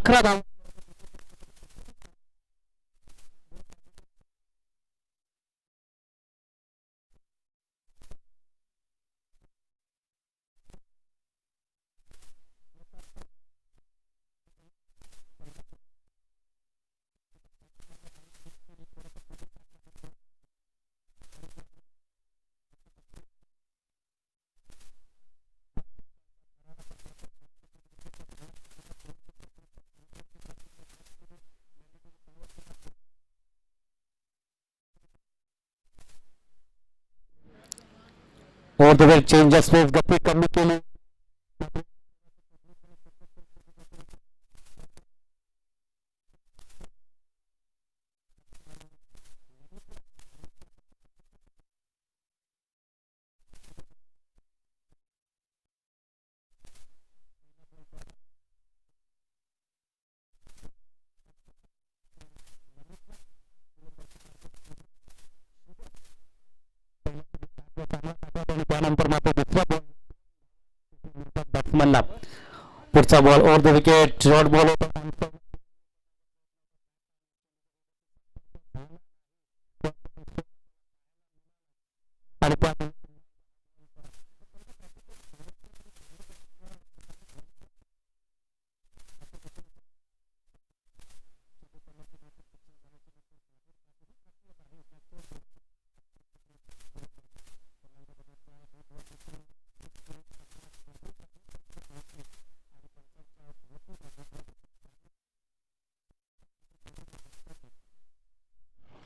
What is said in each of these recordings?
11 धावा. Over the वेळ change space गती कमी केली. त्यानंतर मात्र दुसरा बॉल बॅट्समनला. पुढचा ball over the wicket short ball होता. आणि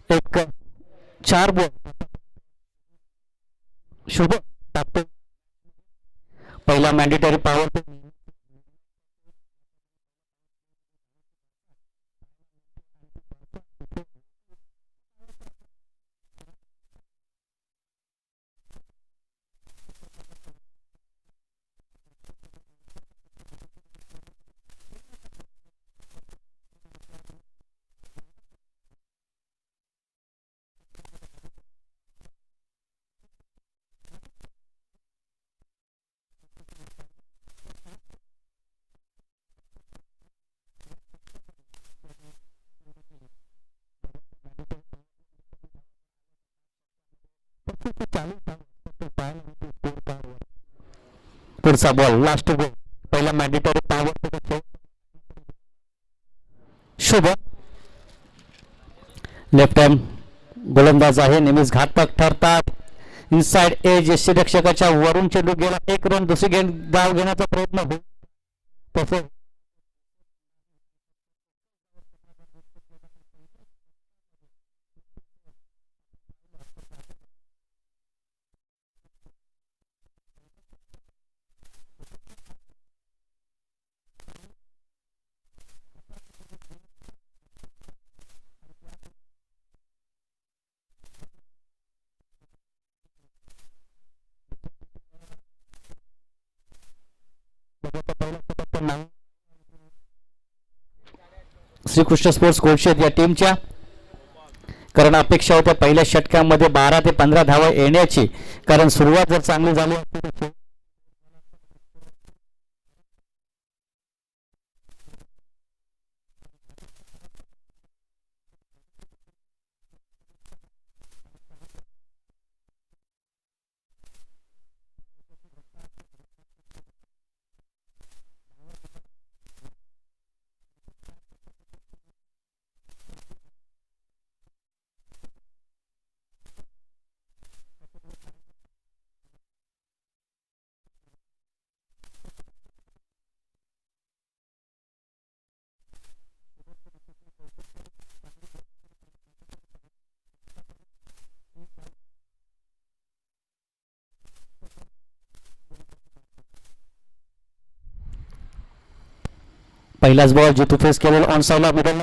एक 4 बॉल शुभ टाकतो. पहिला मॅन्डेटरी पॉवर पुढचा बॉल लास्ट बॉल पहिला मॅन्डेटरी पॉवर शुभ. लेफ्ट हँड गोलंदाज आहे. नेहमीच घातक ठरतात. इनसाइड एज यष्टीरक्षकाच्या वरून चेंडू गेला. एक रन दुसरी धाव घेण्याचा प्रयत्न होईल. तसं श्रीकृष्ण स्पोर्ट्स गोल्डशेड या टीमच्या. कारण अपेक्षा होत्या पहिल्या षटकामध्ये 12 ते 15 धावा येण्याची. कारण सुरुवात जर चांगली झाली असती पहिलाच बॉल जितू फेस केलेला ऑन सावला मिडल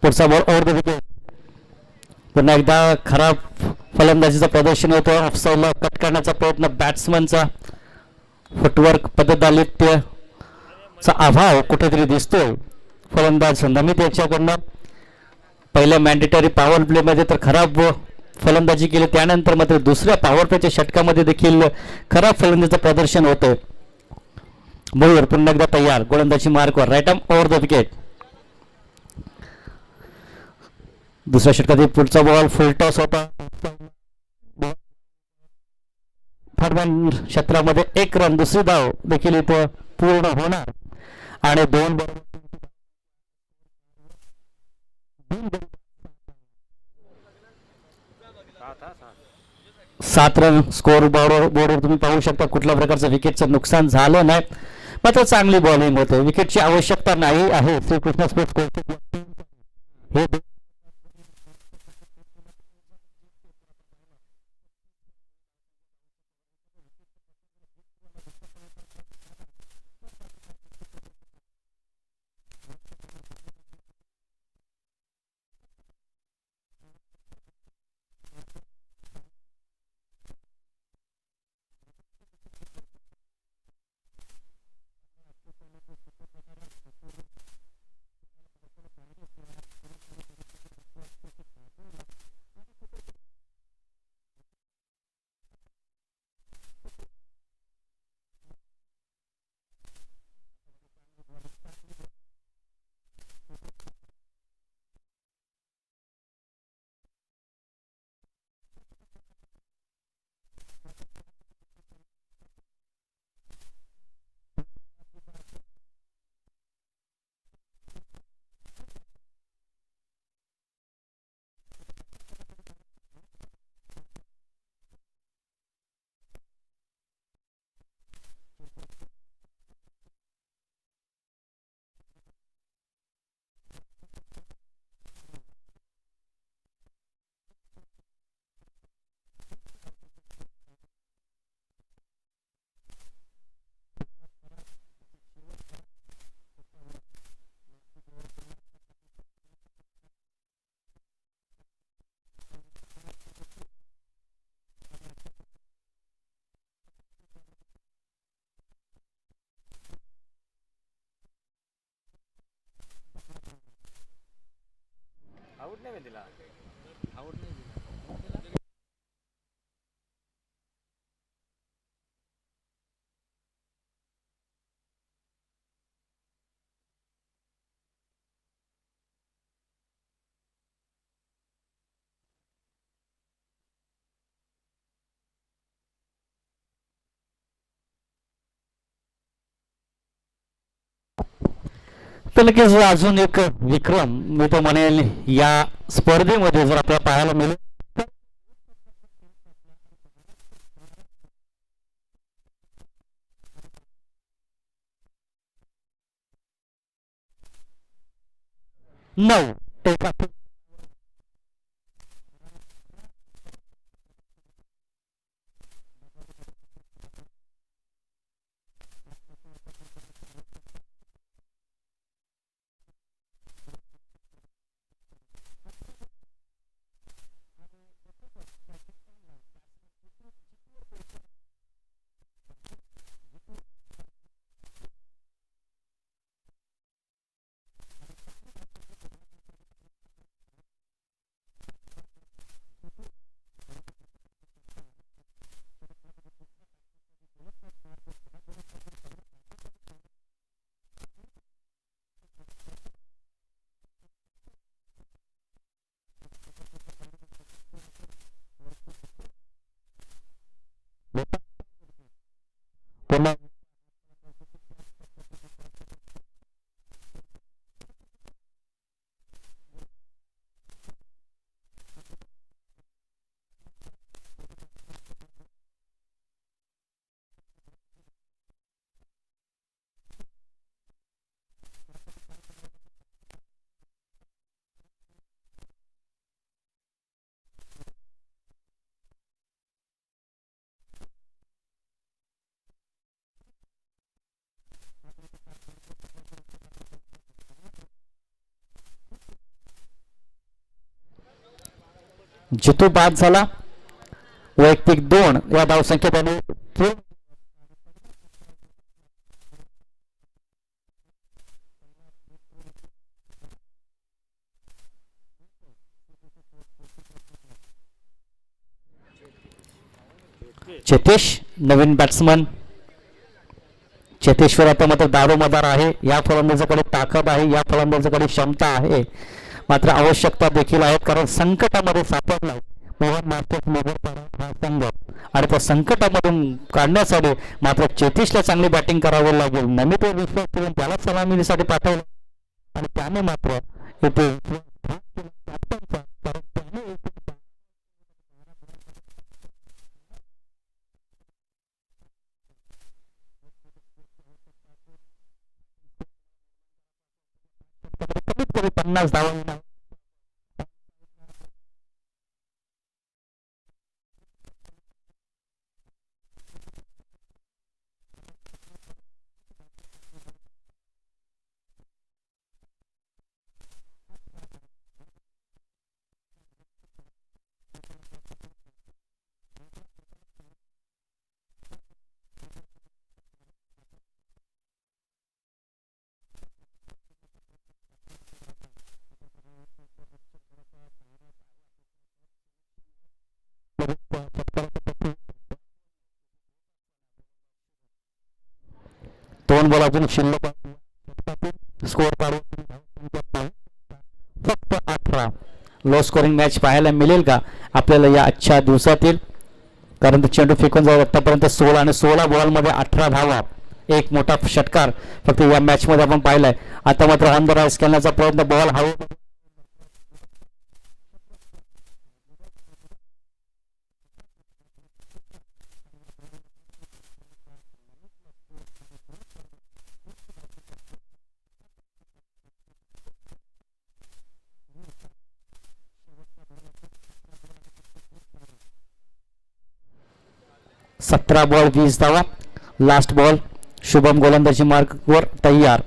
पुढचा बॉल ओव्हर द विकेट. पुन्हा एकदा खराब फलंदाजीचं प्रदर्शन होतं. ऑफसाईडला कट करण्याचा प्रयत्न बॅट्समनचा. फुटवर्क पद्धतदालित्याचा अभाव कुठेतरी दिसतोय फलंदाज नमित याच्याकडनं. पहिल्या मॅन्डेटरी पॉवर प्लेमध्ये तर खराब फलंदाजी केली, त्यानंतर मात्र दुसऱ्या पॉवर प्लेच्या षटकामध्ये देखील खराब फलंदाजीचं प्रदर्शन होतं. मयूर पुन्हा एकदा तयार, गोलंदाजी मार्कवर, right arm over the wicket. दुसऱ्या षटकातील पुढचा बॉल फुल टॉस होता. फॉरमॅन क्षेत्रामध्ये 1 रन, दुसरी धाव देखील इथं पूर्ण होणार आणि 7 रन स्कोर बोर्डवर तुम्ही पाहू शकता. कुठल्या प्रकारचं विकेटचं नुकसान झालं नाही, मात्र चांगली बॉलिंग होते. विकेटची आवश्यकता नाही आहे श्रीकृष्ण स्पोर्ट्स हे आउट नाही दिला. आउट नाही दिला. तर लगेच अजून एक विक्रम मी तर म्हणेल या स्पर्धेमध्ये जर आपल्याला पाहायला मिळेल. 9 एका जितू बाद झाला. वैयक्तिक 2 या धावसंख्येत आणि चेतेश नवीन बॅट्समन. चेतेश्वर आता मात्र दारोमदार आहे. या फलंदाजाकडे ताकद आहे, या फलंदाजाकडे क्षमता आहे, मात्र आवश्यकता देखील आहेत, कारण संकटामध्ये सापडला मोहन मास्टर्स नगरपाडा हा संघ आणि त्या संकटामधून काढण्यासाठी मात्र चेतेशला चांगली बॅटिंग करावी लागेल. नमित विश्वास ठेवून त्याला सलामीसाठी पाठवलं आणि त्याने मात्र इथे कमीत कमी 50 धावा. दोन बॉल अजून शिल्लक. स्कोअर काढून फक्त 18. लो स्कोरिंग मॅच पाहायला मिळेल का आपल्याला या आजच्या दिवसातील, कारण ते चेंडू फेकून जाऊ आतापर्यंत 16 आणि 16 बॉलमध्ये 18 धावा. एक मोठा षटकार फक्त या मॅच मध्ये आपण पाहिलाय. आता मात्र ऑन द राईस खेळण्याचा प्रयत्न, बॉल हवा 17 बॉल 20 धावा. लास्ट बॉल शुभम गोलंदाजी मार्कवर तयार.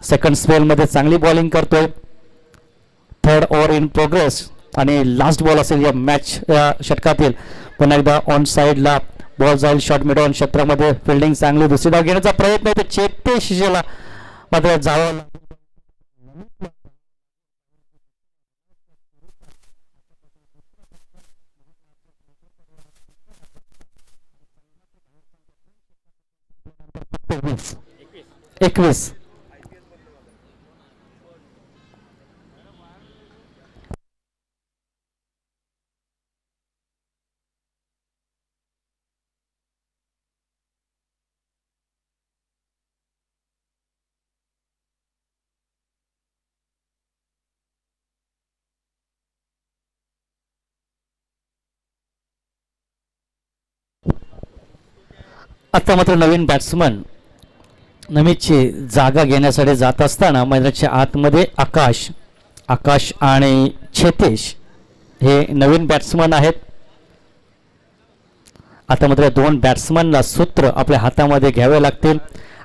सेकंड स्पेलमध्ये चांगली बॉलिंग करतोय. थर्ड ओव्हर इन प्रोग्रेस आणि लास्ट बॉल असेल या मॅच या षटकातील. पुन्हा एकदा ऑन साईडला बॉल जाईल. शॉर्ट मिड ऑन क्षेत्रामध्ये फिल्डिंग चांगली. दुसरी धाव घेण्याचा प्रयत्न आहे. चेतेशला मात्र जावं. 21. आता मात्र नवीन बॅट्समन नमितची जागा घेण्यासाठी जात असताना मैदानाच्या आतमध्ये आकाश आणि चेतेश हे नवीन बॅट्समन आहेत. आता मात्र 2 बॅट्समनला सूत्र आपल्या हातामध्ये घ्यावे लागतील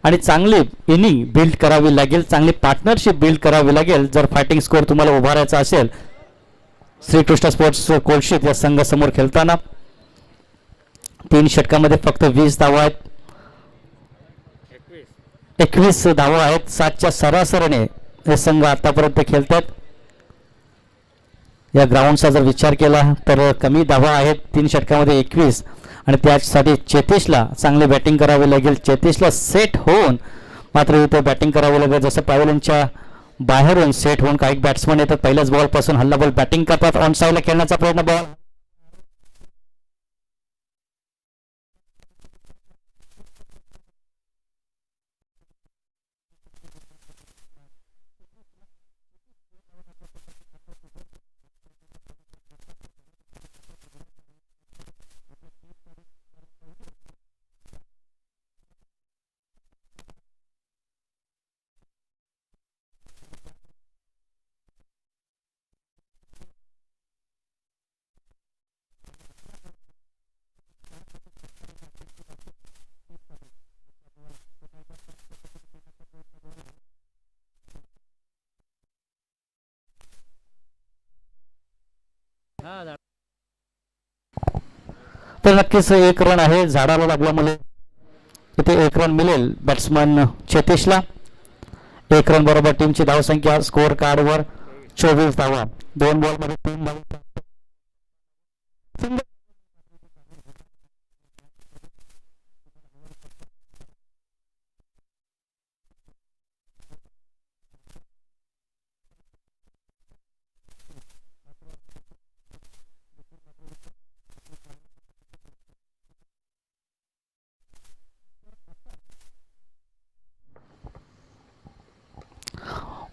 आणि चांगली इनिंग बिल्ड करावी लागेल, चांगली पार्टनरशिप बिल्ड करावी लागेल जर फायटिंग स्कोअर तुम्हाला उभारायचा असेल. श्रीकृष्ण स्पोर्ट्स कोलशीत या संघासमोर खेळताना 3 षटकामध्ये फक्त 20 धावा आहेत. 21 धावा आहेत. 7च्या सरासरीने हे संघ आतापर्यंत खेळतात. या ग्राउंडचा जर विचार केला तर कमी धावा आहेत. 3 षटकामध्ये 21 आणि त्यासाठी चेतेशला चांगली बॅटिंग करावी लागेल. चेतेशला सेट होऊन मात्र इथे बॅटिंग करावं लागेल. जसं पॅव्हलियनच्या बाहेरून सेट होऊन काही बॅट्समन येतात, पहिल्याच बॉलपासून हल्ला बॉल बॅटिंग करतात. ऑन साईडला खेळण्याचा प्रयत्न. बॉल तर नक्कीच एक रन आहे झाडाला लागल्यामुळे इथे एक रन मिळेल बॅट्समन चेतेशला. एक रन बरोबर टीमची धावसंख्या स्कोअर कार्डवर 24 धावा. 2 बॉलमध्ये 3 धावा.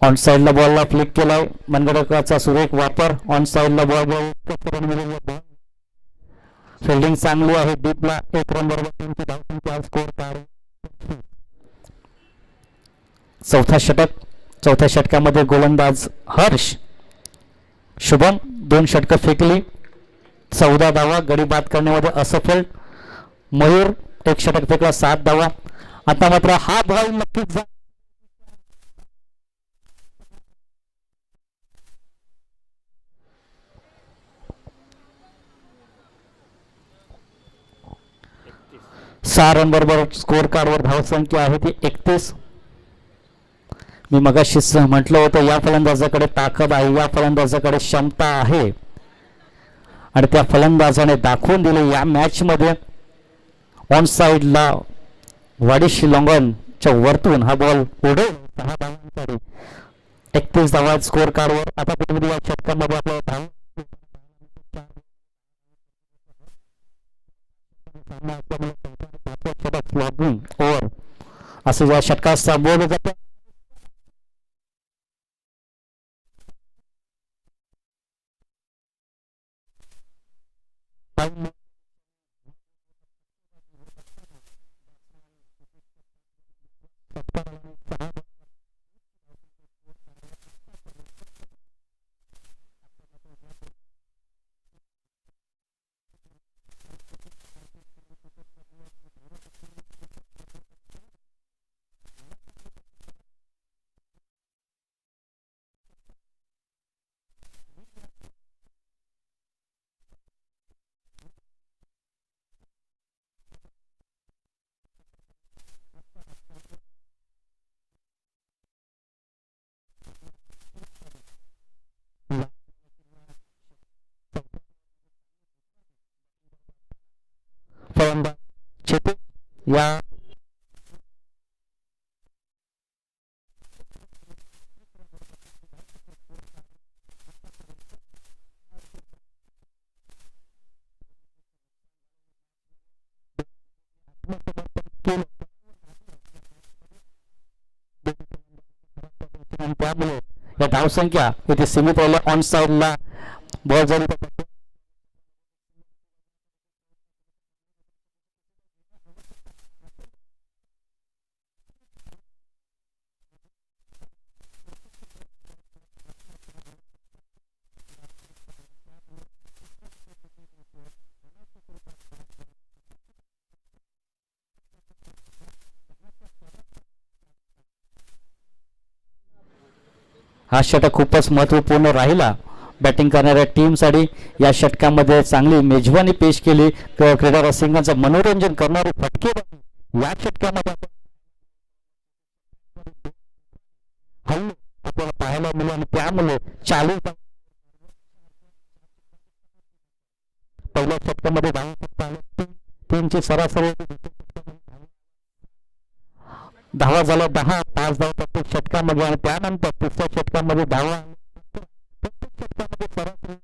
ऑन साइडला बॉलला फ्लिक केलाय मनगडकाचा सुरेख वापर. ऑन साइडला बॉल फिल्डिंग चांगली आहे डीपला. एक रन बरोबर टीमची धावसंख्या स्कोअर कार्ड. चौथा षटक. चौथ्या षटकामध्ये गोलंदाज हर्ष. शुभम 2 षटकं फेकली, 14 धावा. गडी बाद करण्यामध्ये असफल. मयूर 1 षटक फेकला, 7 धावा. आता मात्र हा बॉल नक्कीच 6 रन बरोबर स्कोअर कार्डवर धावसंख्या आहे ती 31. मी मगाशीच म्हटलं होतं या फलंदाजाकडे ताकद आहे, या फलंदाजाकडे क्षमता आहे आणि त्या फलंदाजाने दाखवून दिले या मॅच मध्ये. ऑन साइडला वाडिश लॉंगनच्या वरतून हा बॉल पुढे 6 धावांसाठी 31 धावा स्कोअर कार्डवर. आता कुठेतरी या षटकामध्ये आपल्याला धाव ओव्हर असं या षटकात संबोधलं जातं. या त्यामुळे या धावसंख्या इथे सीमित राहिल्या. ऑन साइडला बॉल जरी हा षटक खूपच महत्वपूर्ण राहिला बॅटिंग करणाऱ्या टीमसाठी. या षटकामध्ये चांगली मेजवानी पेश केली. क्रीडा रसिकांचं मनोरंजन करणारे फटके या षटकामध्ये आपल्याला पाहायला मिळाले आणि त्यामुळे चालू पहिल्या षटकामध्ये टीमची सरासरी धावा झाला 10, 5 धावा प्रत्येक षटकामध्ये आणि त्यानंतर तिसऱ्या षटकामध्ये धावा प्रत्येक षटकामध्ये सरासरी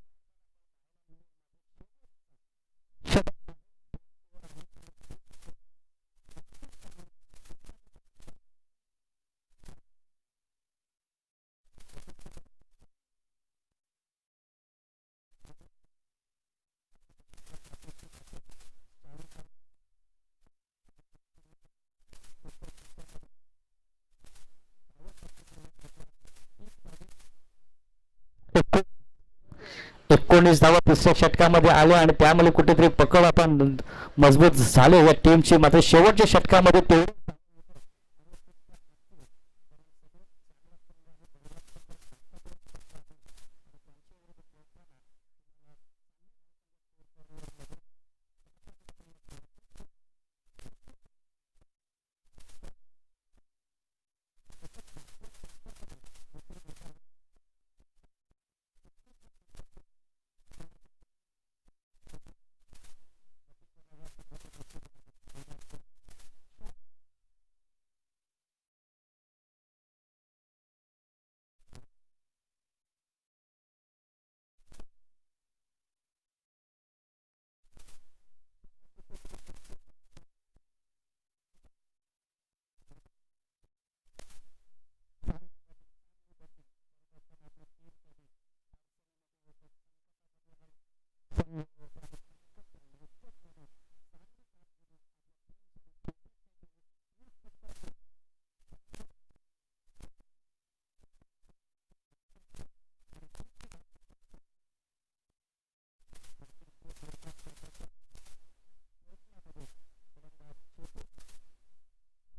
एकोणीस धावा तिसऱ्या षटकामध्ये आल्या आणि त्यामुळे कुठेतरी पकड आपण मजबूत झाले या टीमची. मात्र शेवटच्या षटकामध्ये ते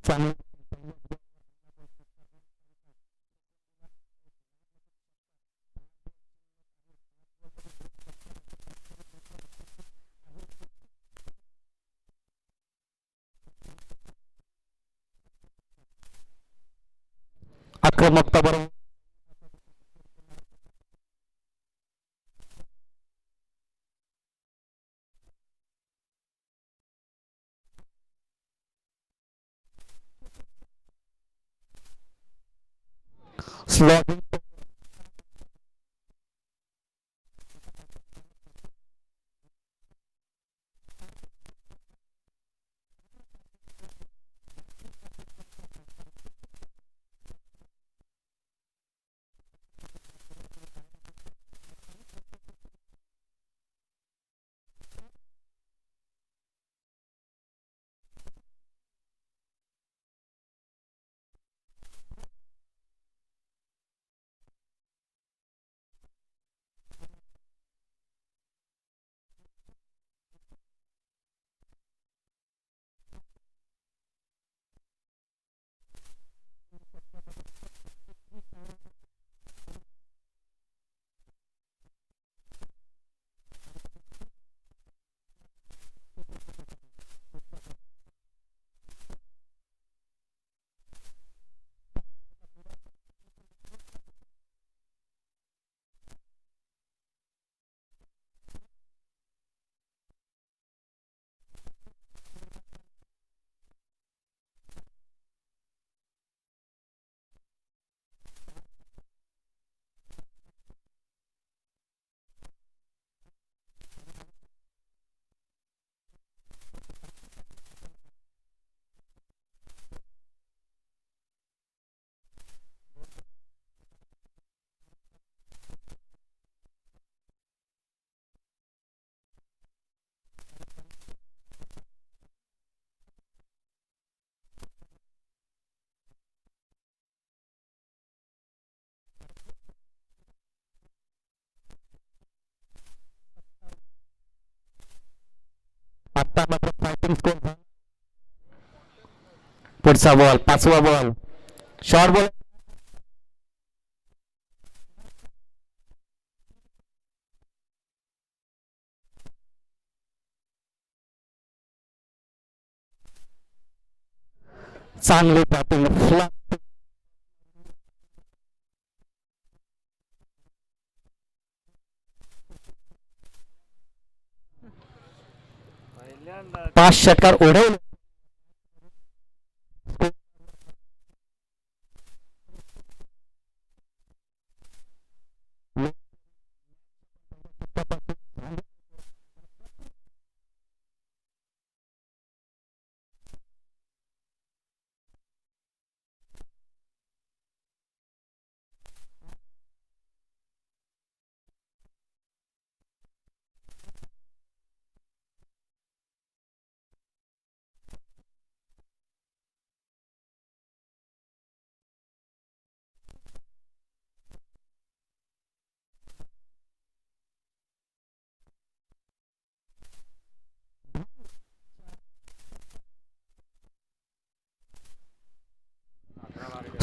चांगलं आक्रमकता बरोबर स्लॉट आता मात्र फायटिंग स्कोर पुढचा बॉल पाचवा बॉल शॉर्ट बॉल चांगली बॅटिंग फ्लॅट पहिल्यांदा 5 षटकार ओढवले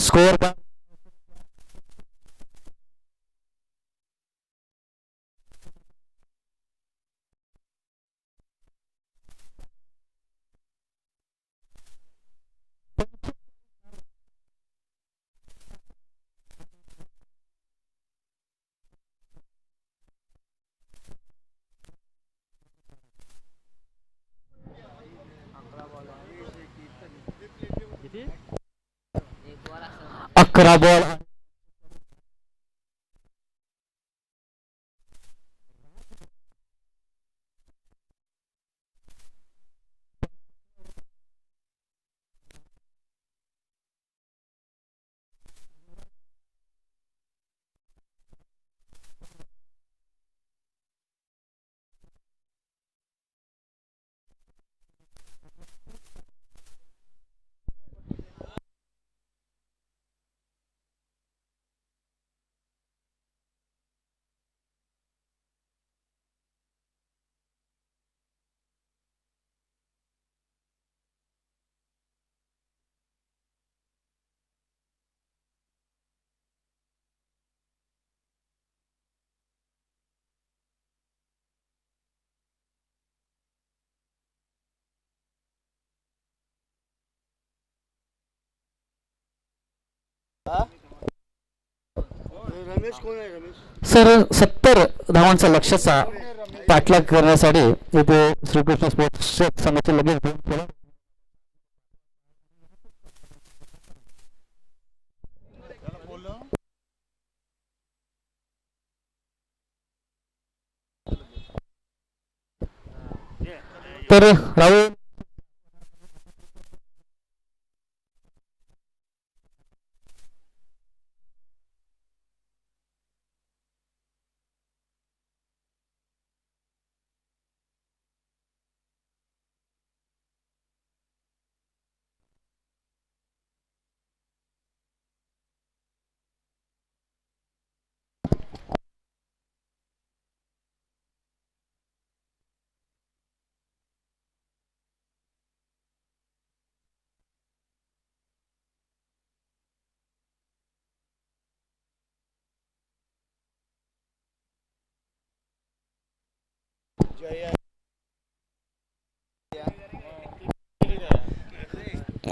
स्कोर किती 11 बॉल सर 70 धावांचा लक्ष्याचा पाठलाग करण्यासाठी इथे श्रीकृष्ण स्पोर्ट्स संघाचे लगेच दोन खेळाडू तर Rahul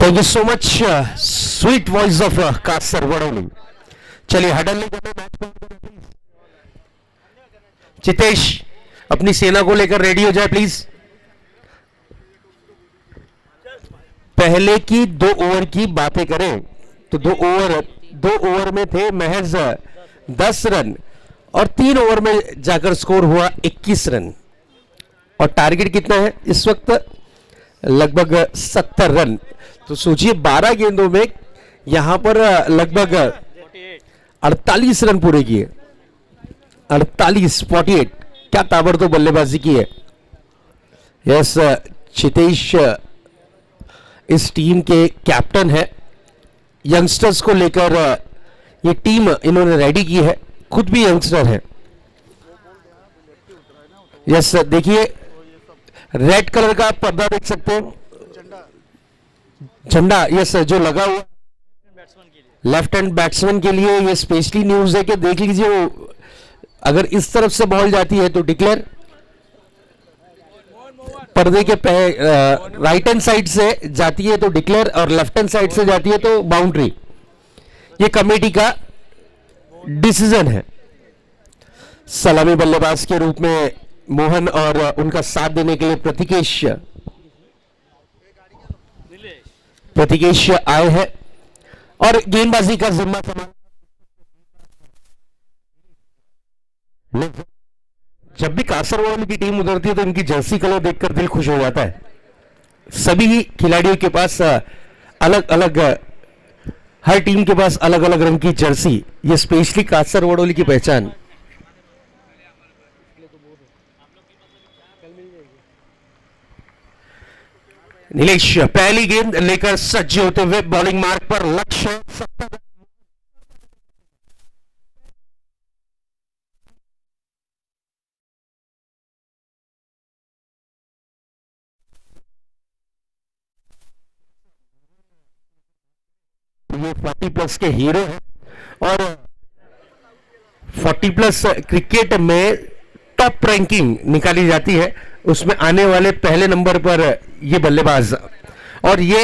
thank you so much sweet voice of Kasar Vadoli. चलिए हडल चितेश अपनी सेना को लेकर रेडी हो जाए प्लीज. पहले की 2 ओवर की बातें करें तो 2 ओवर में थे महज 10 रन और 3 ओवर में जाकर स्कोर हुआ 21 रन और टारगेट कितना है इस वक्त लगभग 70 रन. तो सोचिए 12 गेंदों में यहां पर लगभग 48 रन पूरे किए. 48 क्या ताबड़तोड़ बल्लेबाजी की है. यस चितेश इस टीम के कैप्टन है. यंगस्टर्स को लेकर ये टीम इन्होंने रेडी की है. खुद भी यंगस्टर है. यस देखिए रेड कलर का पर्दा देख सकते हैं. झंडा यस जो लगा हुआ लेफ्ट हैंड बैट्समैन के लिए ये स्पेशली न्यूज है कि देख लीजिए वो अगर इस तरफ से बॉल जाती है तो डिक्लेयर. पर्दे के राइट हैंड साइड से जाती है तो डिक्लेयर और लेफ्ट हैंड साइड से जाती है तो बाउंड्री. ये कमेटी का डिसीजन है. सलामी बल्लेबाज के रूप में मोहन और उनका साथ देने के लिए प्रतिकेश आए हैं और गेंदबाजी का जिम्मा संभाल. जब भी कासरवाल की टीम उतरती है तो इनकी जर्सी कलर देखकर दिल खुश हो जाता है. सभी खिलाड़ियों के पास अलग अलग हर टीम के पास अलग अलग रंग की जर्सी. ये स्पेशली कासरवाल की पहचान. नीलेश पहली गेंद लेकर सज्ज होते हुए बॉलिंग मार्ग पर. लक्ष्य 70 ये 40 प्लस के हीरो हैं और 40 प्लस क्रिकेट में टॉप रैंकिंग निकाली जाती है. उसमें आने वाले पहले नंबर पर ये बल्लेबाज और ये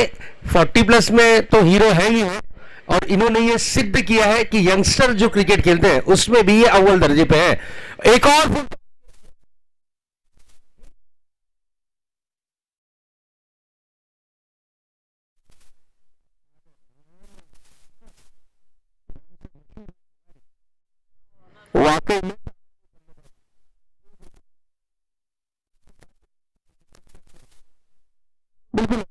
40 प्लस में तो हीरो है ही है और इन्होंने ये सिद्ध किया है कि यंगस्टर जो क्रिकेट खेलते हैं उसमें भी ये अव्वल दर्जे पे है. एक और वाकई में बिल्कुल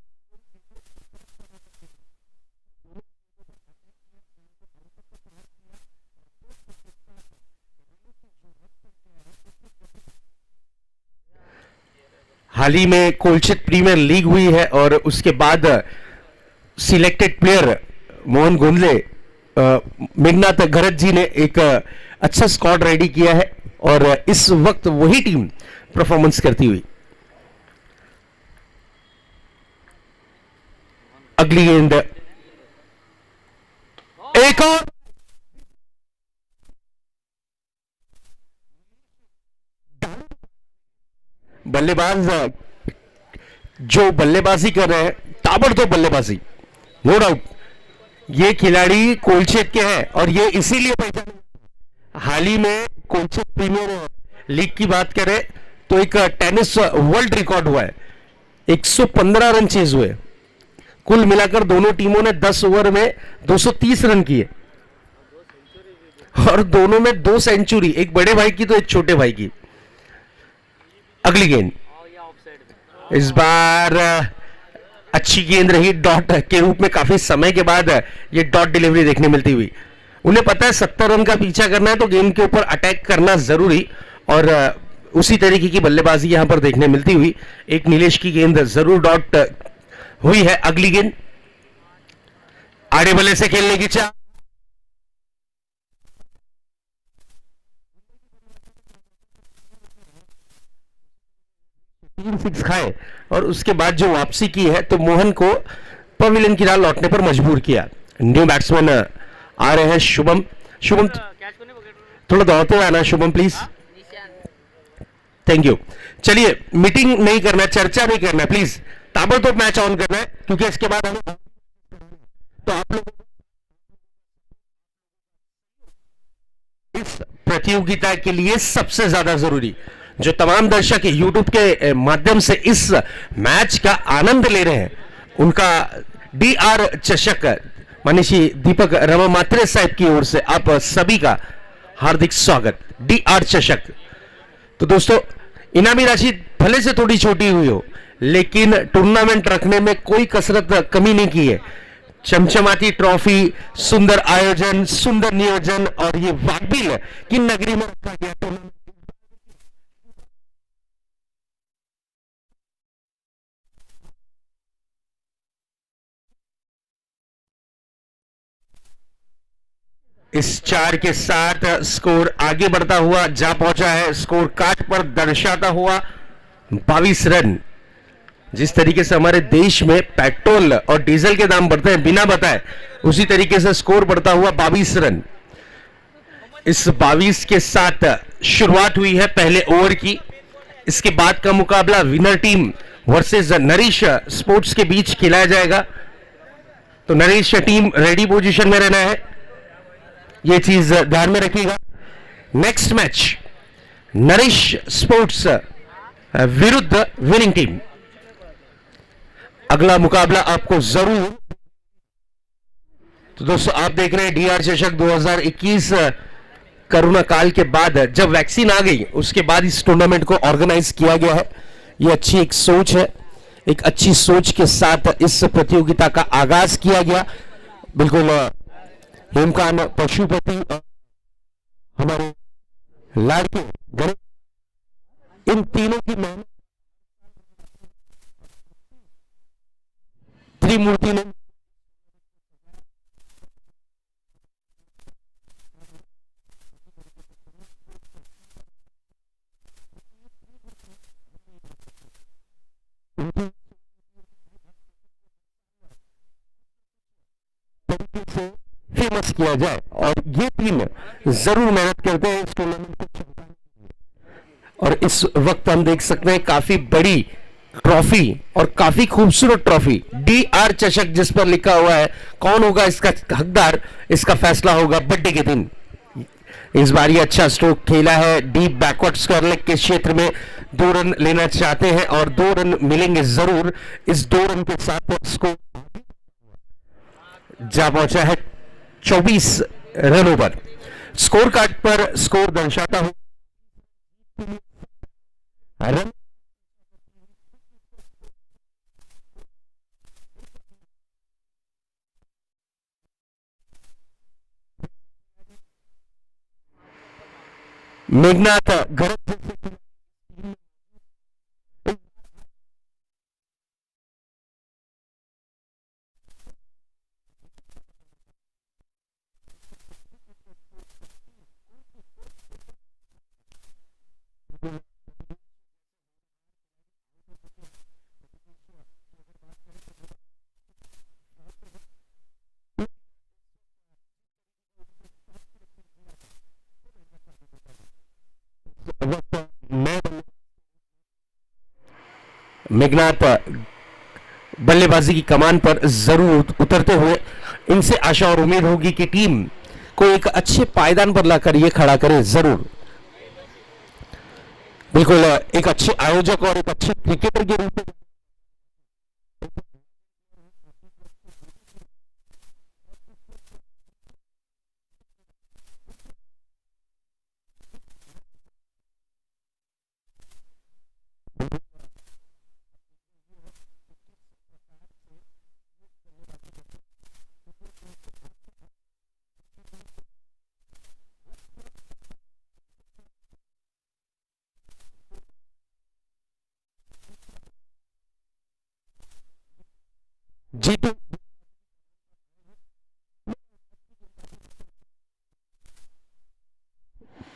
हाल ही में कोलचित प्रीमियर लीग हुई है और उसके बाद सिलेक्टेड प्लेयर मोहन गोंदले मेघनाथ गरज जी ने एक अच्छा स्क्वाड रेडी किया है और इस वक्त वही टीम परफॉर्मेंस करती हुई. अगली गेंद एक और बल्लेबाज जो बल्लेबाजी कर रहे हैं ताबड़तोड़ बल्लेबाजी नो डाउट. ये खिलाड़ी कोलचेत के हैं और ये इसीलिए पहचाने हाल ही में कोलकाता प्रीमियर लीग की बात करें तो एक टेनिस वर्ल्ड रिकॉर्ड हुआ है, 115 रन चेज हुए। कुल मिलाकर दोनों टीमों ने 10 ओवर में 230 रन किए और दोनों में 2 सेंचुरी, एक बड़े भाई की तो एक छोटे भाई की। अगली गेंद इस बार अच्छी गेंद रही, डॉट के रूप में काफी समय के बाद ये डॉट डिलीवरी देखने मिलती हुई। उन्हें पता है 70 रन का पीछा करना है तो गेंद के ऊपर अटैक करना जरूरी, और उसी तरीके की बल्लेबाजी यहां पर देखने मिलती हुई। एक नीलेश की गेंद जरूर डॉट हुई है। अगली गेंद आड़े बल्ले से खेलने की चाह, 3 6 खाए और उसके बाद जो वापसी की है तो मोहन को पवेलियन की राह लौटने पर मजबूर किया। न्यू बैट्समैन आ रहे हैं शुभम। शुभम कैच को नहीं पकड़ रहा। थोड़ा दौड़ते हुए आना शुभम प्लीज। Thank you. चलिए मीटिंग नहीं करना, चर्चा नहीं करना, प्लीज ताबड़तोड़ मैच ऑन करना है क्योंकि इसके बाद हमें तो आप लोग इस प्रतियोगिता के लिए सबसे ज्यादा जरूरी जो तमाम दर्शक यूट्यूब के माध्यम से इस मैच का आनंद ले रहे हैं उनका डीआर चषक मनीषी दीपक रमामात्रे साहब की ओर से आप सभी का हार्दिक स्वागत। डीआर चषक तो दोस्तों इनामी राशि भले से थोड़ी छोटी हुई हो लेकिन टूर्नामेंट रखने में कोई कसरत कमी नहीं की है। चमचमाती ट्रॉफी, सुंदर आयोजन, सुंदर नियोजन और ये वाकबिल की नगरी में रखा गया टूर्नामेंट। इस 4 के साथ स्कोर आगे बढ़ता हुआ जा पहुंचा है। स्कोर कार्ड पर दर्शाता हुआ 22 रन। जिस तरीके से हमारे देश में पेट्रोल और डीजल के दाम बढ़ते हैं बिना बताए, उसी तरीके से स्कोर बढ़ता हुआ 22 रन। इस 22 के साथ शुरुआत हुई है पहले ओवर की। इसके बाद का मुकाबला winner team versus nourish sports के बीच खिलाया जाएगा। तो नरिश टीम रेडी पोजीशन में रहना है, यह चीज ध्यान में रखिएगा। नेक्स्ट मैच नरिश स्पोर्ट्स विरुद्ध विनिंग टीम। अगला मुकाबला आपको जरूर। तो दोस्तों आप देख रहे हैं डीआर चषक 2021 कोरोना काल के बाद जब वैक्सीन आ गई उसके बाद इस टूर्नामेंट को ऑर्गेनाइज किया गया है। यह अच्छी एक सोच है, एक अच्छी सोच के साथ इस प्रतियोगिता का आगाज किया गया। बिल्कुल हेमकान पशुपति हमारे लाड़के गणेश, इन तीनों की मेहनत त्रिमूर्ति ने फेमस किया जाए और ये टीम जरूर मेहनत करते हैं इस टूर्नामेंट को चमकाने के लिए। और इस वक्त हम देख सकते हैं काफी बड़ी ट्रॉफी और काफी खूबसूरत ट्रॉफी डीआर चषक जिस पर लिखा हुआ है। कौन होगा इसका हकदार, इसका फैसला होगा बर्थडे के दिन। इस बार ये अच्छा स्ट्रोक खेला है, डीप बैकवर्ड स्क्वायर लेग के क्षेत्र में 2 रन लेना चाहते हैं और 2 रन मिलेंगे जरूर। इस 2 रन के साथ स्कोर जा पहुंचा है 24 रनों पर। स्कोर कार्ड पर स्कोर दर्शाता हूं रन मेघनाथ गरज मेघनाथ बल्लेबाजी की कमान पर जरूर उतरते हुए इनसे आशा और उम्मीद होगी कि टीम को एक अच्छे पायदान पर लाकर ये खड़ा करे जरूर। बिल्कुल एक अच्छे आयोजक और एक अच्छे क्रिकेटर के रूप में जीतू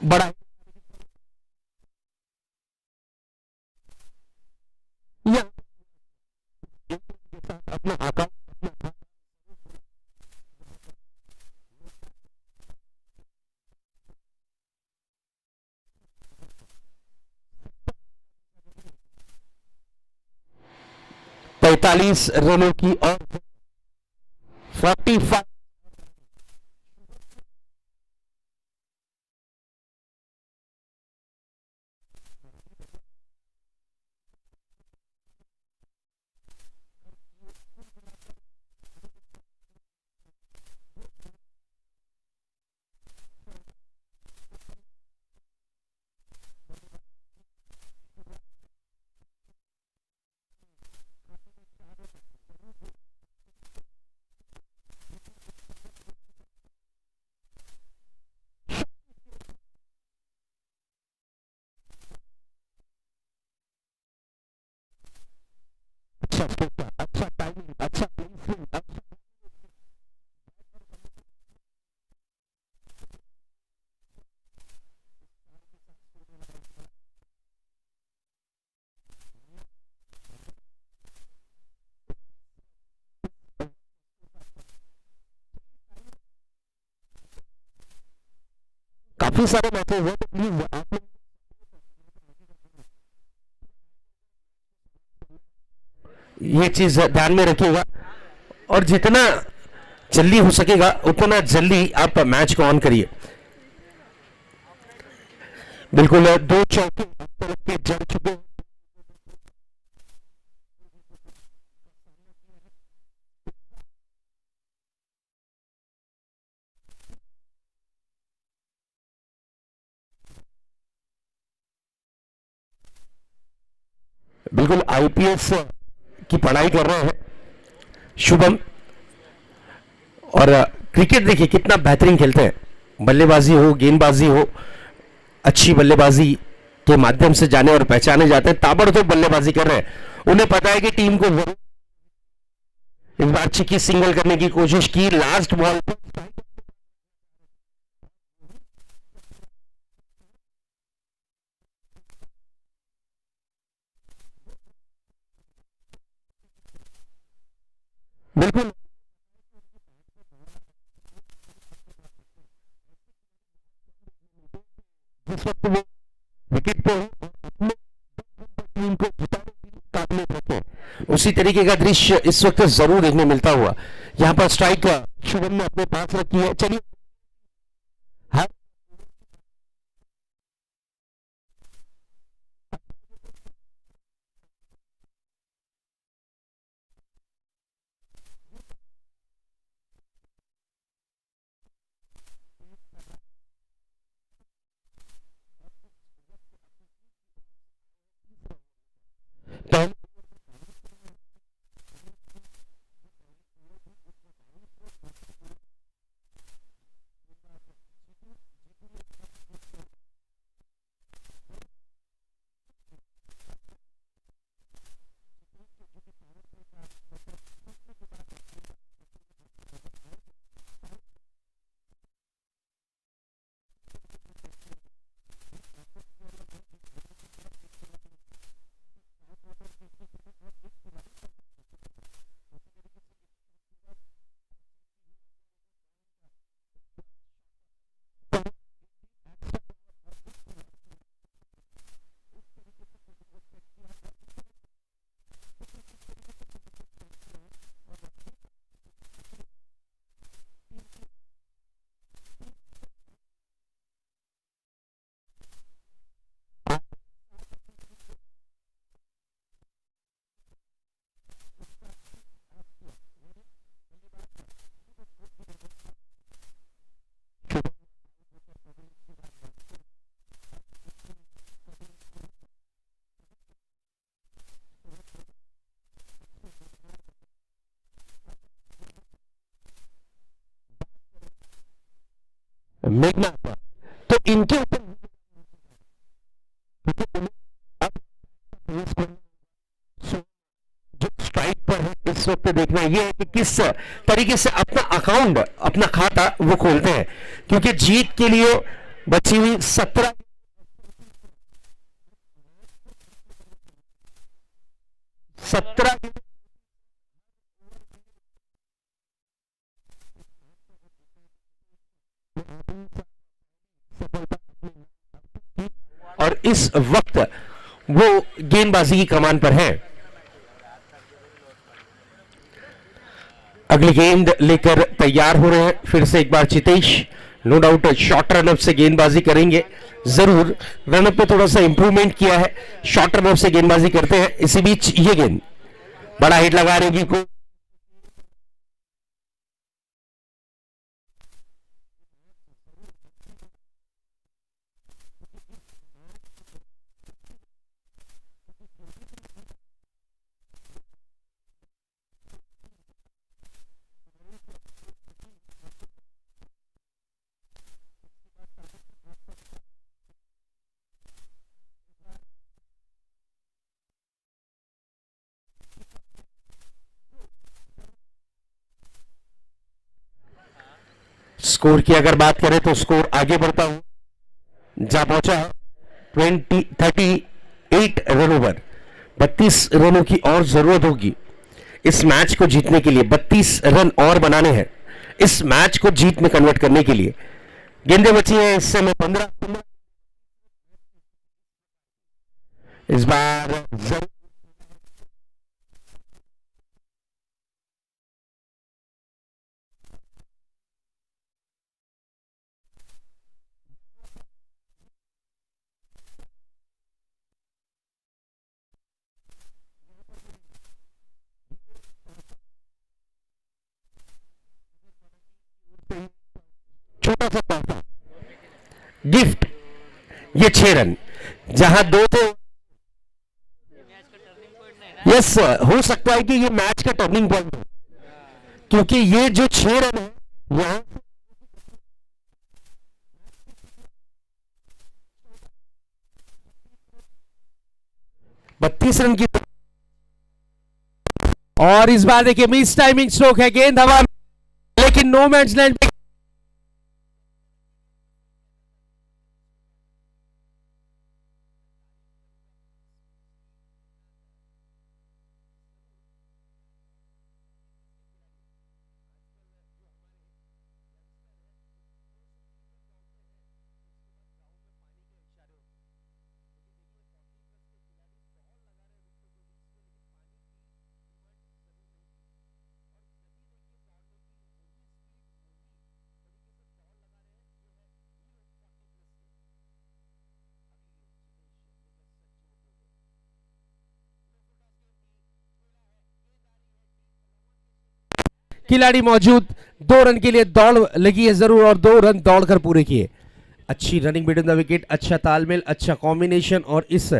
बड़ा या अपना आकार 45 रनों की और 45 अच्छा अच्छा अच्छा टाइमिंग अच्छा प्लेसमेंट अच्छा काफी सारे मैचेस हैं तो प्लीज आप ये चीज ध्यान में रखिएगा और जितना जल्दी हो सकेगा उतना जल्दी आप मैच को ऑन करिए। बिल्कुल दो चौके अब तक के जड़ चुके हैं। बिल्कुल आईपीएस की पढ़ाई कर रहे हैं शुभम और क्रिकेट देखिए कितना बेहतरीन खेलते हैं। बल्लेबाजी हो गेंदबाजी हो अच्छी बल्लेबाजी के माध्यम से जाने और पहचाने जाते हैं। ताबड़तोड़ बल्लेबाजी कर रहे हैं। उन्हें पता है कि टीम को जरूर इस बार चिक्की सिंगल करने की कोशिश की लास्ट बॉल पर बिल्कुल जिस वक्त वो विकेट पे हो और अपने टीम को जिताने की काबिलियत रखे उसी तरीके का दृश्य इस वक्त जरूर देखने मिलता हुआ। यहाँ पर स्ट्राइक शुभम ने अपने पास रखी है। चलिए हाँ पहले मेघनाथ, तो इनके ऊपर जो स्ट्राइक पर है इस वक्त देखना ये है कि किस तरीके से अपना अकाउंट, अपना खाता वो खोलते हैं, क्योंकि जीत के लिए बची हुई 17 और इस वक्त वो गेंदबाजी की कमान पर है। अगली गेंद लेकर तैयार हो रहे हैं फिर से एक बार चितेश। नो डाउट शॉर्ट रनअप से गेंदबाजी करेंगे जरूर, रनअप पे थोड़ा सा इंप्रूवमेंट किया है, शॉर्ट रनअप से गेंदबाजी करते हैं। इसी बीच ये गेंद बड़ा हिट लगा रही है को स्कोर की अगर बात करें तो स्कोर आगे बढ़ता हूं जा पहुंचा है 38 रनों पर। 32 रनों की और जरूरत होगी इस मैच को जीतने के लिए। 32 रन और बनाने हैं इस मैच को जीत में कन्वर्ट करने के लिए। गेंदें बची हैं इस समय 15। इस बार जरूर छोटा सा तोहफा गिफ्ट, ये 6 रन जहां 2 थे। यस, हो सकता है कि ये मैच का टर्निंग पॉइंट हो, क्योंकि ये जो 6 रन है यहां 32 रन की, और इस बार देखिए मिस टाइमिंग स्ट्रोक है, गेंद हवा में, लेकिन नो मैच लैंड पे खिलाड़ी मौजूद। 2 रन के लिए दौड़ लगी है जरूर और 2 रन दौड़कर पूरे किए। अच्छी रनिंग बिटवीन द विकेट, अच्छा तालमेल, अच्छा कॉम्बिनेशन, और इस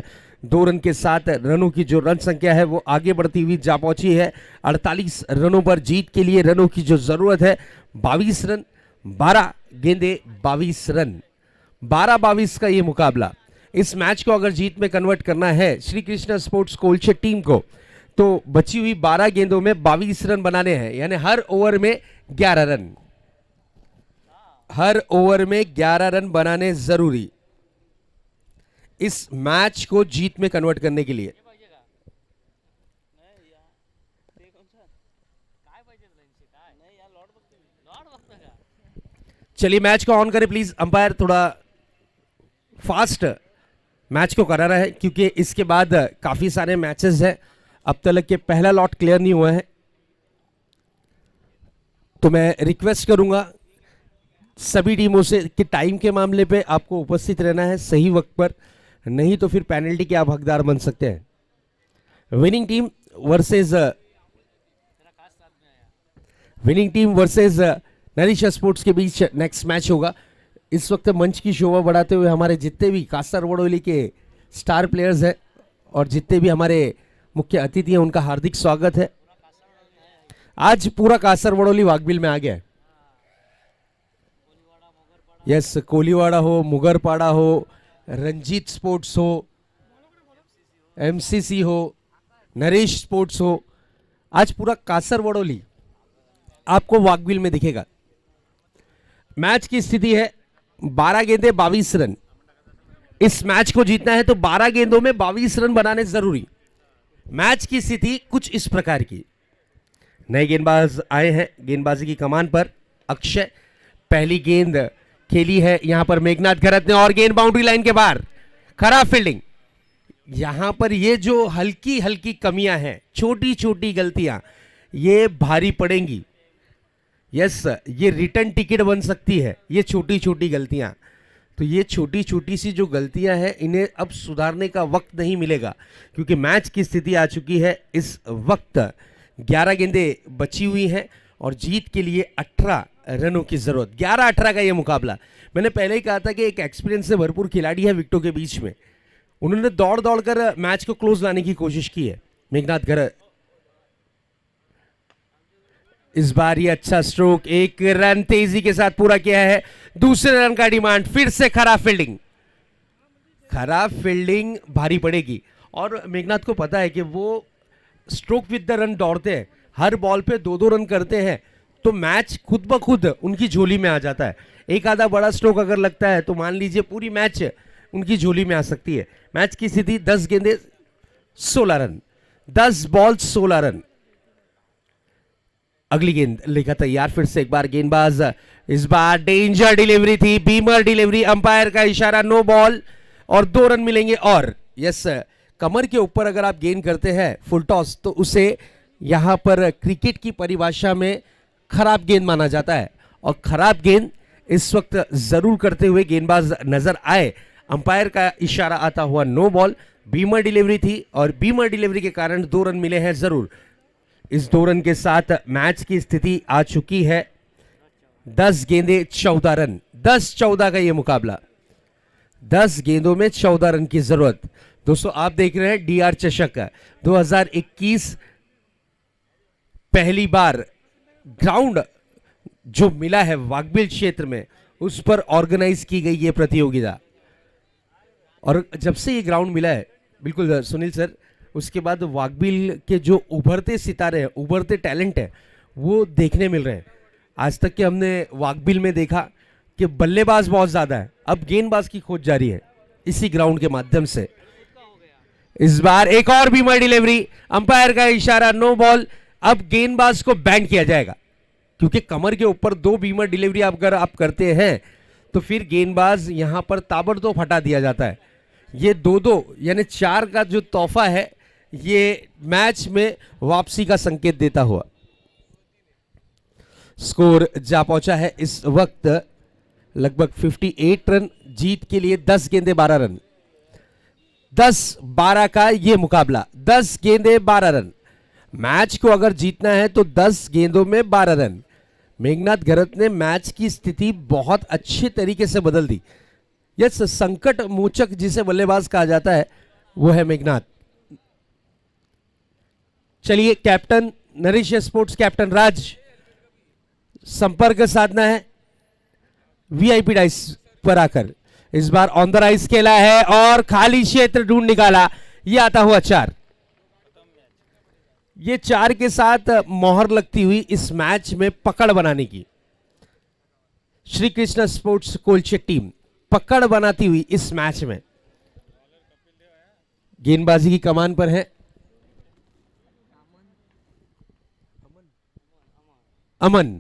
2 रन के साथ रनों की जो रन संख्या है वो आगे बढ़ती हुई जा पहुंची है 48 रनों पर। जीत के लिए रनों की जो जरूरत है 22 रन, 12 गेंदे 22 रन, 12-22 का ये मुकाबला। इस मैच को अगर जीत में कन्वर्ट करना है श्री कृष्णा स्पोर्ट्स कोल्चे टीम को, तो बची हुई 12 गेंदों में 22 रन बनाने हैं, यानी हर ओवर में 11 रन, हर ओवर में 11 रन बनाने जरूरी इस मैच को जीत में कन्वर्ट करने के लिए। चलिए मैच को ऑन करें प्लीज, अंपायर थोड़ा फास्ट मैच को करा रहा है, क्योंकि इसके बाद काफी सारे मैचेस हैं, अब तक के पहला लॉट क्लियर नहीं हुआ है। तो मैं रिक्वेस्ट करूंगा सभी टीमों से कि टाइम के मामले पे आपको उपस्थित रहना है सही वक्त पर, नहीं तो फिर पेनल्टी के आप हकदार बन सकते हैं। विनिंग टीम वर्सेस नरिशा स्पोर्ट्स के बीच नेक्स्ट मैच होगा। इस वक्त मंच की शोभा बढ़ाते हुए हमारे जितने भी कासरवडोली के स्टार प्लेयर्स हैं और जितने भी हमारे मुख्य अतिथि हैं उनका हार्दिक स्वागत है। आज पूरा कासरवडोली वाघबिल में आ गया है। यस, कोलीवाड़ा हो, मुगरपाड़ा हो, रंजीत स्पोर्ट्स हो, एमसीसी हो, नरेश स्पोर्ट्स हो, आज पूरा कासरवड़ोली आपको वाकबिल में दिखेगा। मैच की स्थिति है 12 गेंदे 22 रन। इस मैच को जीतना है तो 12 गेंदों में 22 रन बनाने जरूरी। मैच की स्थिति कुछ इस प्रकार की। नए गेंदबाज आए हैं गेंदबाजी की कमान पर। अक्षय, पहली गेंद खेली है यहां पर मेघनाथ घरत ने और गेंद बाउंड्री लाइन के बाहर। खराब फील्डिंग। यहां पर ये जो हल्की हल्की कमियां हैं, छोटी छोटी गलतियां, ये भारी पड़ेंगी। यस, ये रिटर्न टिकट बन सकती है ये छोटी छोटी गलतियां। तो ये छोटी छोटी सी जो गलतियां हैं इन्हें अब सुधारने का वक्त नहीं मिलेगा, क्योंकि मैच की स्थिति आ चुकी है इस वक्त 11 गेंदें बची हुई हैं और जीत के लिए 18 रनों की जरूरत। 11-18 का ये मुकाबला। मैंने पहले ही कहा था कि एक एक्सपीरियंस से भरपूर खिलाड़ी है विकेटों के बीच में। उन्होंने दौड़ दौड़ कर मैच को क्लोज लाने की कोशिश की है। मेघनाथ घरत, इस बार ये अच्छा स्ट्रोक, एक रन तेजी के साथ पूरा किया है। दूसरे रन का डिमांड, फिर से खराब फील्डिंग। खराब फील्डिंग भारी पड़ेगी और मेघनाथ को पता है कि वो स्ट्रोक विद द रन दौड़ते हैं, हर बॉल पे 2-2 रन करते हैं, तो मैच खुद ब खुद उनकी झोली में आ जाता है। एक आधा बड़ा स्ट्रोक अगर लगता है तो मान लीजिए पूरी मैच उनकी झोली में आ सकती है। मैच की स्थिति 10 गेंदे 16 रन, 10 बॉल 16 रन। अगली गेंद लेकर तैयार, फिर से एक बार गेंदबाज, इस बार डेंजर डिलीवरी थी, बीमर डिलीवरी, अंपायर का इशारा, नो बॉल और 2 रन मिलेंगे। और यस, कमर के ऊपर अगर आप गेंद करते हैं फुल टॉस तो उसे यहां पर क्रिकेट की परिभाषा में खराब गेंद माना जाता है और खराब गेंद इस वक्त जरूर करते हुए गेंदबाज नजर आए। अंपायर का इशारा आता हुआ नो बॉल, बीमर डिलीवरी थी और बीमर डिलीवरी के कारण 2 रन मिले हैं जरूर। इस 2 रन के साथ मैच की स्थिति आ चुकी है 10 गेंदे 14 रन। 10-14 का यह मुकाबला, 10 गेंदों में 14 रन की जरूरत। दोस्तों आप देख रहे हैं डीआर चषक 2021। पहली बार ग्राउंड जो मिला है वाकबिल क्षेत्र में उस पर ऑर्गेनाइज की गई ये प्रतियोगिता, और जब से ये ग्राउंड मिला है, बिल्कुल सुनील सर, उसके बाद वाकबिल के जो उभरते सितारे हैं, उभरते टैलेंट है, वो देखने मिल रहे हैं। आज तक के हमने वाकबिल में देखा कि बल्लेबाज बहुत ज्यादा है, अब गेंदबाज की खोज जारी है इसी ग्राउंड के माध्यम से। इस बार एक और बीमर डिलीवरी, अंपायर का इशारा, नो बॉल। अब गेंदबाज को बैंड किया जाएगा, क्योंकि कमर के ऊपर 2 बीमर डिलीवरी अगर आप करते हैं तो फिर गेंदबाज यहां पर ताबड़तोड़ हटा दिया जाता है। ये 2-2 यानी 4 का जो तोहफा है ये मैच में वापसी का संकेत देता हुआ। स्कोर जा पहुंचा है इस वक्त लगभग 58 रन। जीत के लिए 10 गेंदे 12 रन। 10-12 का ये मुकाबला, 10 गेंदे 12 रन। मैच को अगर जीतना है तो 10 गेंदों में 12 रन। मेघनाथ घरत ने मैच की स्थिति बहुत अच्छे तरीके से बदल दी। यस, संकट मोचक जिसे बल्लेबाज कहा जाता है वो है मेघनाथ। चलिए, कैप्टन नरेश स्पोर्ट्स कैप्टन राज, संपर्क साधना है वीआईपी डाइस पर आकर। इस बार ऑन द राइस खेला है और खाली क्षेत्र ढूंढ निकाला। यह आता हुआ 4। ये 4 के साथ मोहर लगती हुई इस मैच में पकड़ बनाने की। श्री कृष्ण स्पोर्ट्स कोलचे टीम पकड़ बनाती हुई इस मैच में। गेंदबाजी की कमान पर है Aman.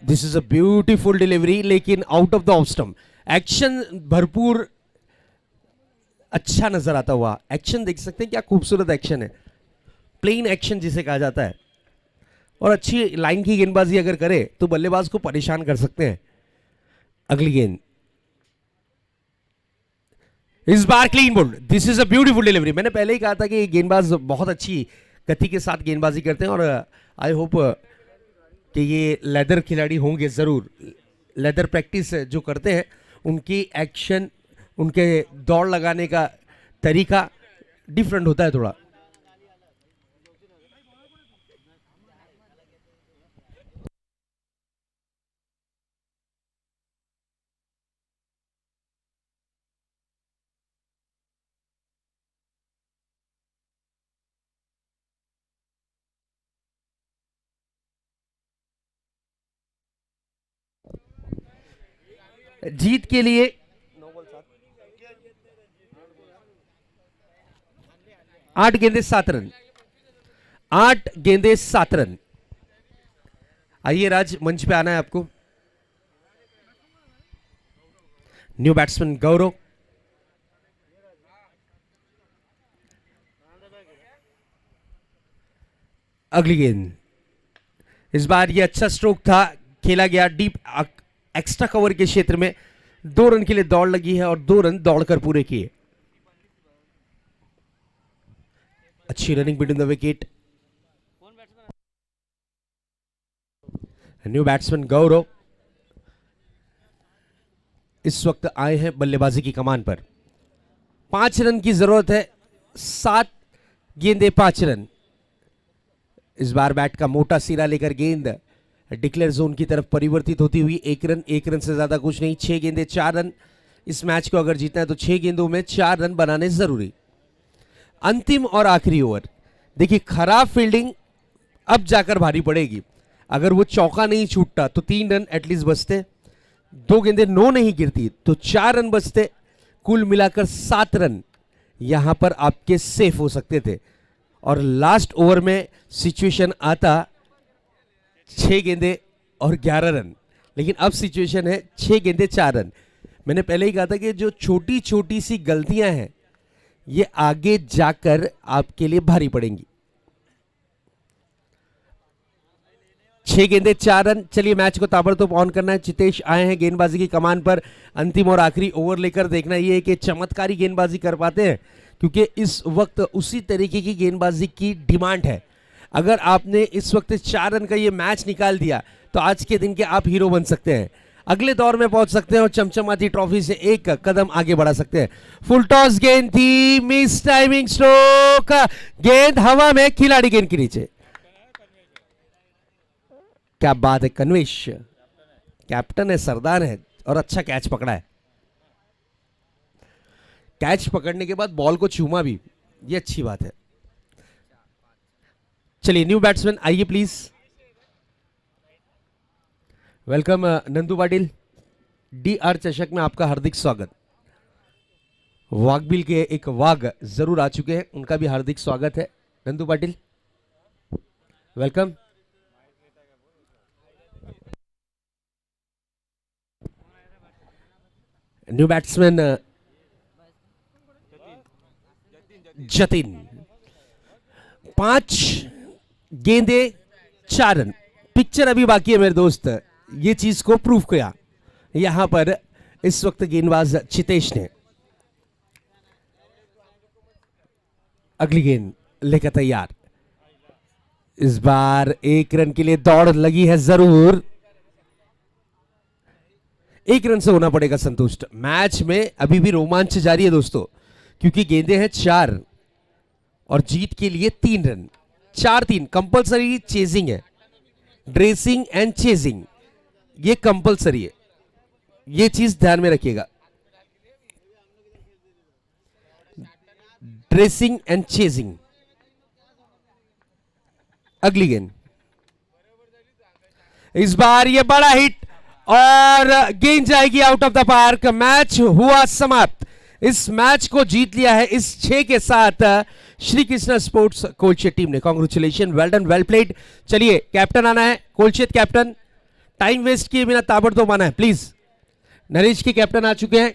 This is a beautiful delivery, लेकिन out of the off stump. Action भरपूर अच्छा नजर आता हुआ। एक्शन देख सकते हैं, क्या खूबसूरत एक्शन है, प्लेन एक्शन जिसे कहा जाता है। और अच्छी लाइन की गेंदबाजी अगर करे तो बल्लेबाज को परेशान कर सकते हैं। अगली गेंद, इस बार clean bowled. This is a beautiful delivery. मैंने पहले ही कहा था कि गेंदबाज बहुत अच्छी गति के साथ गेंदबाजी करते हैं और आई होप कि ये लेदर खिलाड़ी होंगे जरूर। लेदर प्रैक्टिस जो करते हैं उनकी एक्शन, उनके दौड़ लगाने का तरीका डिफरेंट होता है थोड़ा। जीत के लिए 8 गेंदे 7 रन, 8 गेंदे 7 रन। आइए राज, मंच पे आना है आपको। न्यू बैट्समैन गौरव, अगली गेंद। इस बार ये अच्छा स्ट्रोक था, खेला गया डीप एक्स्ट्रा कवर के क्षेत्र में। 2 रन के लिए दौड़ लगी है और 2 रन दौड़कर पूरे किए। अच्छी running between the wicket. New batsman Gaurav इस वक्त आए हैं बल्लेबाजी की कमान पर। 5 रन की जरूरत है, 7 गेंदे 5 रन। इस बार बैट का मोटा सिरा लेकर गेंद डिक्लेयर जोन की तरफ परिवर्तित होती हुई 1 रन से ज्यादा कुछ नहीं। 6 गेंदे 4 रन। इस मैच को अगर जीतना है तो 6 गेंदों में 4 रन बनाने जरूरी। अंतिम और आखिरी ओवर। देखिए, खराब फील्डिंग अब जाकर भारी पड़ेगी। अगर वो चौका नहीं छूटता तो 3 रन एटलीस्ट बचते, 2 गेंदे 9 नहीं गिरती तो 4 रन बचते। कुल मिलाकर 7 रन यहां पर आपके सेफ हो सकते थे। और लास्ट ओवर में सिचुएशन आता 6 गेंदे और 11 रन, लेकिन अब सिचुएशन है 6 गेंदे 4 रन। मैंने पहले ही कहा था कि जो छोटी छोटी सी गलतियां हैं ये आगे जाकर आपके लिए भारी पड़ेंगी। 6 गेंदे 4 रन। चलिए मैच को ताबड़तोड़ ऑन करना है। चितेश आए हैं गेंदबाजी की कमान पर। अंतिम और आखिरी ओवर लेकर देखना यह है कि चमत्कारी गेंदबाजी कर पाते हैं, क्योंकि इस वक्त उसी तरीके की गेंदबाजी की डिमांड है। अगर आपने इस वक्त 4 रन का ये मैच निकाल दिया तो आज के दिन के आप हीरो बन सकते हैं, अगले दौर में पहुंच सकते हैं और चमचमाती ट्रॉफी से एक कदम आगे बढ़ा सकते हैं। फुल टॉस गेंद थी, मिस टाइमिंग स्ट्रोक, गेंद हवा में, खिलाड़ी गेंद के नीचे। क्या बात है, कन्वेश कैप्टन है, सरदार है और अच्छा कैच पकड़ा है। कैच पकड़ने के बाद बॉल को चूमा भी, ये अच्छी बात है। चलिए न्यू बैट्समैन आइए please. Welcome Nandu Patil. DR चषक में आपका हार्दिक स्वागत। वाघबिल के एक वाघ जरूर आ चुके हैं, उनका भी हार्दिक स्वागत है। Nandu Patil welcome. New batsman Jatin. 5 गेंदे 4 रन। पिक्चर अभी बाकी है मेरे दोस्त, ये चीज को प्रूव किया यहां पर इस वक्त गेंदबाज चितेश ने। अगली गेंद लेकर तैयार। इस बार 1 रन के लिए दौड़ लगी है जरूर। 1 रन से होना पड़ेगा संतुष्ट। मैच में अभी भी रोमांच जारी है दोस्तों, क्योंकि गेंदे हैं 4 और जीत के लिए 3 रन। 4-3 कंपलसरी चेजिंग है। ड्रेसिंग एंड चेजिंग ये कंपलसरी है, ये चीज ध्यान में रखिएगा। Dressing and chasing. अगली गेंद। इस बार ये बड़ा हिट और गेंद जाएगी out of the park. Match हुआ समाप्त। इस मैच को जीत लिया है इस 6 के साथ श्री कृष्णा स्पोर्ट्स कोलशेत टीम ने। Congratulation, well done, well played. चलिए कैप्टन आना है, कोलशेत कैप्टन। टाइम वेस्ट किए बिना ताबड़तोड़ आना है प्लीज। नरेश के कैप्टन आ चुके हैं।